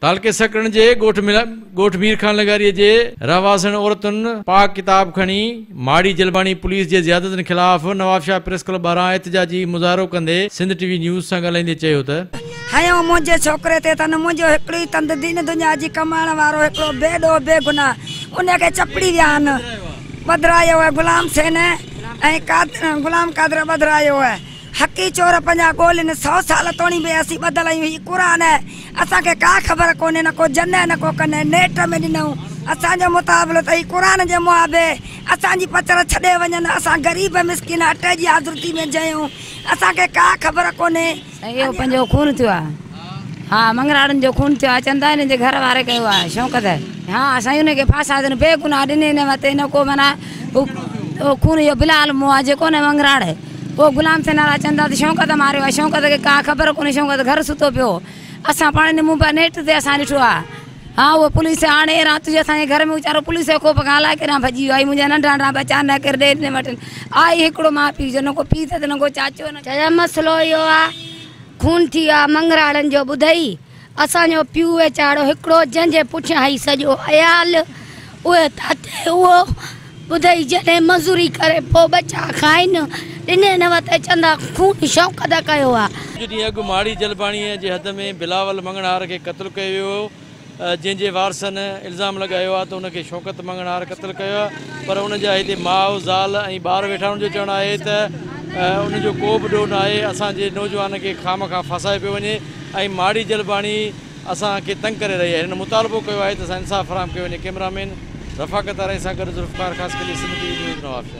तालके सकण जे गोठ मीर खान लगारी जे रहवासन औरतुन पाक किताब खणी माड़ी जलबानी पुलिस जे ज़्यादतन खिलाफ नवाबशाह प्रेस क्लब बारा एहतजाजी मुज़ाहरो कंदे सिंध टीवी न्यूज़ सां ॻाल्हाईंदे चयो त हयो मुझे छोकरे ते तन मुझो एकड़ी तंद दीन दुनिया जी कमाण वारो एकड़ो बेडो बेगुनाह उन के चपड़ी व्यान बदरायो है गुलाम सेन ए गुलाम कादर बदरायो है हकी चोर पंजा गोलिन 100 साल तोणी बे असी बदलाई हुई कुरान है असा के का खबर कोने न को जन्ने न को कने नेट में दिनऊ असा जो मुताबिक तई कुरान जे मुआबे असा जी पचर छडे वजन असा गरीब मिस्किन अटे जी आदुरती में जयूं असा के का खबर कोने यो पंजो खून थियो हां मंगराड़न जो खून थियो चंदानी जे घर वारे कयो आ शौकत हां असा उन के फांसा देन बेगुनाह दिने ने मते न को मना खून यो बिलाल मुआ जे कोने मंगराड़ है वो गुलाम से नारा चंदा शौकत मारियो है शौकत के का खबर कोने शौकत घर सुतो पियो असा पाण ने मुंबा नेट ते असा दिठो आ हाँ वो पुलिस आने रात जो असांजे घर में वीचारो पुलिस को पगाला के ना भजी आई मुझे नंढा नंढा बच्चा न कर दे ने मटन आई एकड़ो मां पी जो न को पी त न को चाचो न छा मसलो यो आ खून थी आ मंगराड़न जो बुधई असांजो पियो वेचारो एकड़ो जंजे पुछा हई सजो अयाल ओए ताते वो बुधई जने मजूरी करे पो बच्चा खाइन दिने न वते चंदा खून शौकत कयो आ जडी अग माड़ी जलबाणी जे हद में बिलावल मंगनार के कत्ल कयो जिनके वारसन इल्ज़ाम लगायो आ तो उनके शौकत मंगनार कत्ल कयो पर उन जा हिते माउ ज़ाल ऐं ॿार वेठा उन जो चवण आहे त उन जो को बि ॾोह न आहे असांजे नौजवान के खाम खां फसाए पियो वञे ऐं माड़ी जलबाणी असांखे तंग करे रही आहे हिन मुतालबो कयो आहे त असां इंसाफ़ फराहम कयो वञे कैमरामैन रफ़ाकत आरे सां गॾु ज़ुल्फ़कार ख़ासि करे सिंध टीवी न्यूज़ नवाबशाह।